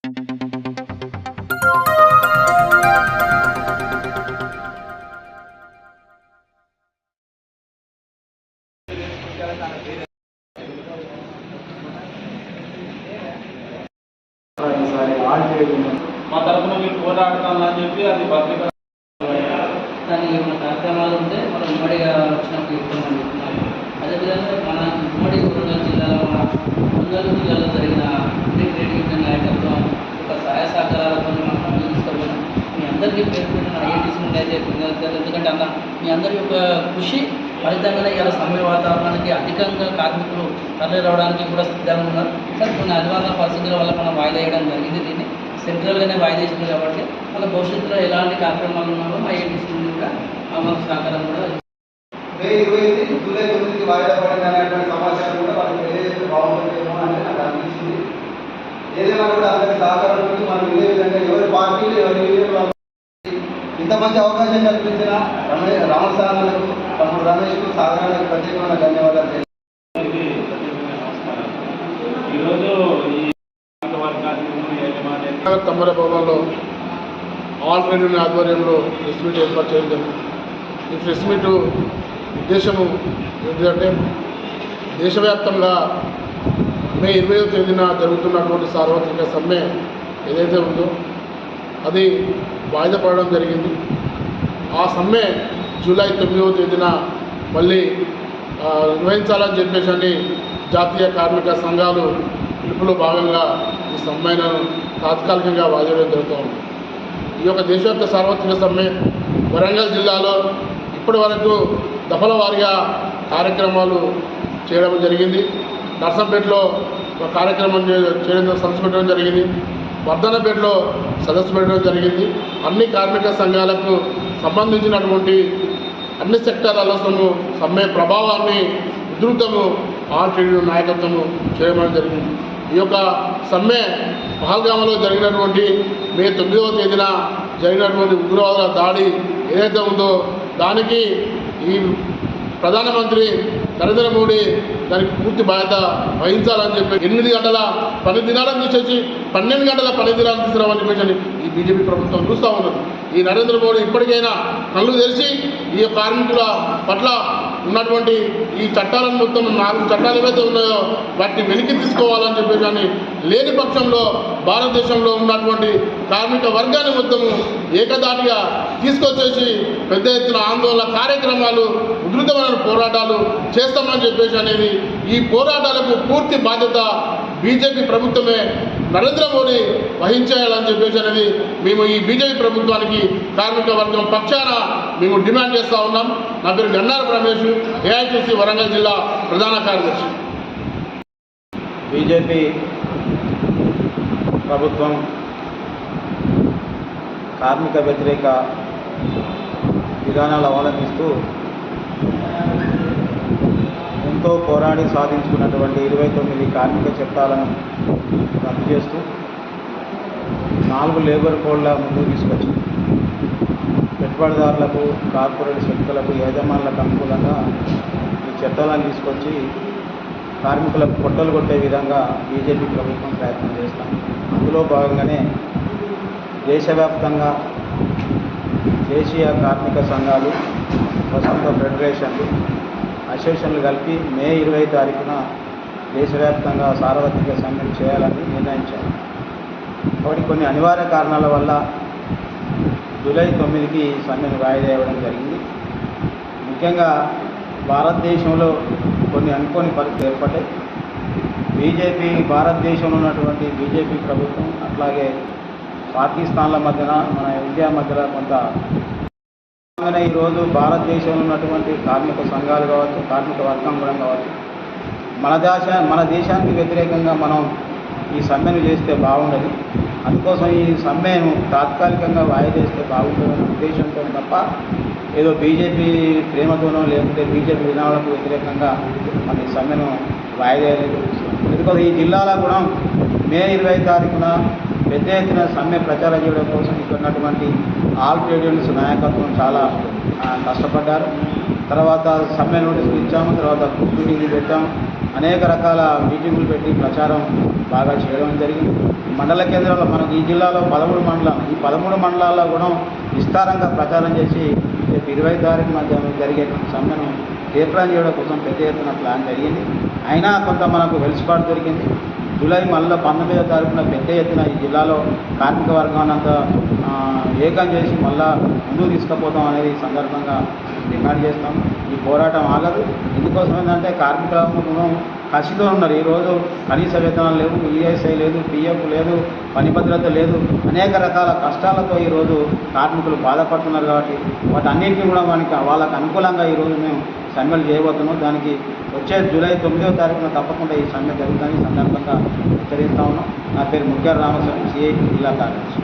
మా తరఫున మీరు పోరాడతామని చెప్పి అది పత్రిక దాని ఏమైనా కార్యక్రమాలు ఉంటే మనం ఉమ్మడిగా వచ్చినప్పుడు ఇస్తామని చెప్తున్నాము. అదేవిధంగా మన ఉమ్మడి వరంగల్ జిల్లాలో జరిగిన ట్రేడ్ యూనియన్ నాయకత్వం ఒక సహాయ సహకారాలతో మనం తీసుకున్నాం. మీ అందరికీ పేర్కొన్న ఐఐటీసీ నుండి అయితే ఎందుకంటే అన్న మీ అందరి యొక్క కృషి ఫలితంగానే ఇలా సమ్మె వాతావరణానికి అధికంగా కార్మికులు తరలి రావడానికి కూడా సిద్ధంగా ఉన్నారు. కానీ కొన్ని అనివార్య పరిస్థితుల వల్ల మనం వాయిదా వేయడం జరిగింది. దీన్ని సెంట్రల్గానే వాయిదా ఇస్తుంది కాబట్టి మన భవిష్యత్తులో ఎలాంటి కార్యక్రమాలు ఉన్నారో ఐఐటీసీ నుండి కూడా మన సహకారం కూడా మే 28 జూలై 9కి వాయిదా పడింది అనేటువంటి సమాచారం కూడా వాళ్ళకి తెలియజేస్తే బాగుంటుందేమో అని నాకు అనిపించింది. ఏదైనా కూడా అందరికీ సహకారం ఉంటుంది. మనం ఇదే విధంగా ఎవరి పార్టీలు ఎవరి ఇంత మంచి అవకాశం కల్పించిన రామసాగర్లకు, తమ్ముడు రమేష్కు, సాగరానికి ప్రత్యేకమైన ధన్యవాదాలు. తమ్మర భవన్లో ఆల్ ట్రేడ్ యూనియన్ ఆధ్వర్యంలో ప్రెస్ మీట్ ఏర్పాటు చేయడం జరిగింది. ఈ ప్రెస్ మీట్ ఉద్దేశము ఏంటంటే దేశవ్యాప్తంగా మే 20వ తేదీన జరుగుతున్నటువంటి సార్వత్రిక సమ్మె ఏదైతే ఉందో అది వాయిదా పడడం జరిగింది. ఆ సమ్మె జూలై 9వ తేదీన మళ్ళీ నిర్వహించాలని చెప్పేసి జాతీయ కార్మిక సంఘాలు పిలుపులో భాగంగా ఈ సమ్మెను తాత్కాలికంగా వాయిదా జరుగుతూ ఉంది. ఈ యొక్క దేశవ్యాప్త సార్వత్రిక సమ్మె వరంగల్ జిల్లాలో ఇప్పటి వరకు దఫల వారీగా కార్యక్రమాలు చేయడం జరిగింది. నర్సంపేటలో ఒక కార్యక్రమం సదస్సు పెట్టడం జరిగింది. వర్ధనపేటలో సదస్సు పెట్టడం జరిగింది. అన్ని కార్మిక సంఘాలకు సంబంధించినటువంటి అన్ని సెక్టార్లలో సమ్మె ప్రభావాన్ని ఉధృతము ఆల్ ట్రేడ్ యూనియన్ నాయకత్వము చేయడం జరిగింది. ఈ యొక్క సమ్మె పహల్గామలో జరిగినటువంటి మే 9వ తేదీన జరిగినటువంటి ఉగ్రవాదుల దాడి ఏదైతే ఉందో దానికి ఈ ప్రధానమంత్రి నరేంద్ర మోడీ దానికి పూర్తి బాధ్యత వహించాలని చెప్పి 8 గంటల పని దినాలను తీసేసి 12 గంటల పని దినాలను తీసుకురావాలని చెప్పేసి ఈ బీజేపీ ప్రభుత్వం చూస్తూ ఉన్నది. ఈ నరేంద్ర మోడీ ఇప్పటికైనా కళ్ళు తెరిచి ఈ కార్మికుల పట్ల ఉన్నటువంటి ఈ చట్టాలను మొత్తం 4 చట్టాలు ఏవైతే ఉన్నాయో వాటిని వెనక్కి తీసుకోవాలని చెప్పేసి లేని పక్షంలో భారతదేశంలో ఉన్నటువంటి కార్మిక వర్గాన్ని మొత్తము ఏకదాటిగా తీసుకొచ్చేసి పెద్ద ఎత్తున ఆందోళన కార్యక్రమాలు, ఉధృతమైన పోరాటాలు చేస్తామని చెప్పేసి అనేది ఈ పోరాటాలకు పూర్తి బాధ్యత బీజేపీ ప్రభుత్వమే నరేంద్ర మోడీ వహించేయాలని చెప్పేసి అనేది మేము ఈ బీజేపీ ప్రభుత్వానికి కార్మిక వర్గం పక్షాన మేము డిమాండ్ చేస్తూ ఉన్నాం. నా పేరు గన్నార రమేష్, ఏఐటీసీ వరంగల్ జిల్లా ప్రధాన కార్యదర్శి. బీజేపీ ప్రభుత్వం కార్మిక వ్యతిరేక విధానాలు అవలంబిస్తూ ఎంతో పోరాడి సాధించుకున్నటువంటి 29 కార్మిక చట్టాలను రద్దు చేస్తూ 4 లేబర్ కోడ్ల ముందుకు తీసుకొచ్చింది. పెట్టుబడిదారులకు, కార్పొరేట్ శక్తులకు, యజమానులకు అనుకూలంగా ఈ చట్టాలను తీసుకొచ్చి కార్మికులకు పొట్టలు కొట్టే విధంగా బీజేపీ ప్రభుత్వం ప్రయత్నం చేస్తాం. అందులో భాగంగానే దేశవ్యాప్తంగా దేశీయ కార్మిక సంఘాలు, వసంత ఫెడరేషన్లు, అసోసియేషన్లు కలిపి మే 20వ తారీఖున దేశవ్యాప్తంగా సార్వత్రిక సమ్మెను చేయాలని నిర్ణయించారు. కాబట్టి కొన్ని అనివార్య కారణాల వల్ల జూలై 9కి సమ్మెను వాయిదా వేయడం జరిగింది. ముఖ్యంగా భారతదేశంలో కొన్ని అనుకోని పరిస్థితులు ఏర్పడ్డాయి. భారతదేశంలో ఉన్నటువంటి బీజేపీ ప్రభుత్వం అట్లాగే పాకిస్తాన్ల మధ్యన, మన ఇండియా మధ్యన కొంత ఈరోజు భారతదేశంలో ఉన్నటువంటి కార్మిక సంఘాలు కావచ్చు, కార్మిక వర్గం కూడా కావచ్చు, మన దేశానికి వ్యతిరేకంగా మనం ఈ సమ్మెను చేస్తే బాగుండదు. అందుకోసం ఈ సమ్మెను తాత్కాలికంగా వాయిదా చేస్తే బాగుంటుందనే ఉద్దేశంతో తప్ప ఏదో బీజేపీ ప్రేమతోనో లేకుంటే బీజేపీ విధానాలకు వ్యతిరేకంగా మన ఈ సమ్మెను వాయిదా వేయలేదు. ఎందుకంటే ఈ జిల్లాలో కూడా మే 20వ తారీఖున పెద్ద ఎత్తున సమ్మె ప్రచారం చేయడం కోసం ఇక్కడ ఉన్నటువంటి ఆల్ ట్రేడ్ యూనియన్స్ నాయకత్వం చాలా కష్టపడ్డారు. తర్వాత సమ్మె నోటీసులు ఇచ్చాము, తర్వాత గ్రూప్ మీటింగ్లు పెట్టాము. అనేక రకాల మీటింగులు పెట్టి ప్రచారం బాగా చేయడం జరిగింది. మండల కేంద్రాల్లో మనకు ఈ జిల్లాలో 13 మండలాలు, ఈ 13 మండలాల్లో కూడా విస్తారంగా ప్రచారం చేసి రేపు 20 తారీఖు మధ్య జరిగేటువంటి సమ్మెను తీర్మానం చేయడం కోసం పెద్ద ఎత్తున ప్లాన్ జరిగింది. అయినా కొంత మనకు వెలుసుబాటు దొరికింది. జూలై మళ్ళీ 19వ తారీఖున పెద్ద ఎత్తున ఈ జిల్లాలో కార్మిక వర్గాన్ని అంతా ఏకం చేసి మళ్ళా ముందుకు తీసుకుపోతాం అనేది ఈ సందర్భంగా డిమాండ్ చేస్తాం. ఈ పోరాటం ఆగదు. ఎందుకోసం ఏంటంటే కార్మికులను కసితో ఉన్నారు. ఈరోజు కనీస వేతనాలు లేవు, ఈఎస్ఐ లేదు, పిఎఫ్ లేదు, పని భద్రత లేదు, అనేక రకాల కష్టాలతో ఈరోజు కార్మికులు బాధపడుతున్నారు. కాబట్టి వాటన్నింటినీ కూడా వాళ్ళకు అనుకూలంగా ఈరోజు మేము సమ్మెలు చేయబోతున్నాం. దానికి వచ్చే జూలై 9వ తారీఖున తప్పకుండా ఈ సమ్మె జరుగుతుందని సందర్భంగా హెచ్చరిస్తా ఉన్నాం. నా పేరు ముఖ్య రామస్వామి, సిఐటి జిల్లా కార్యదర్శి.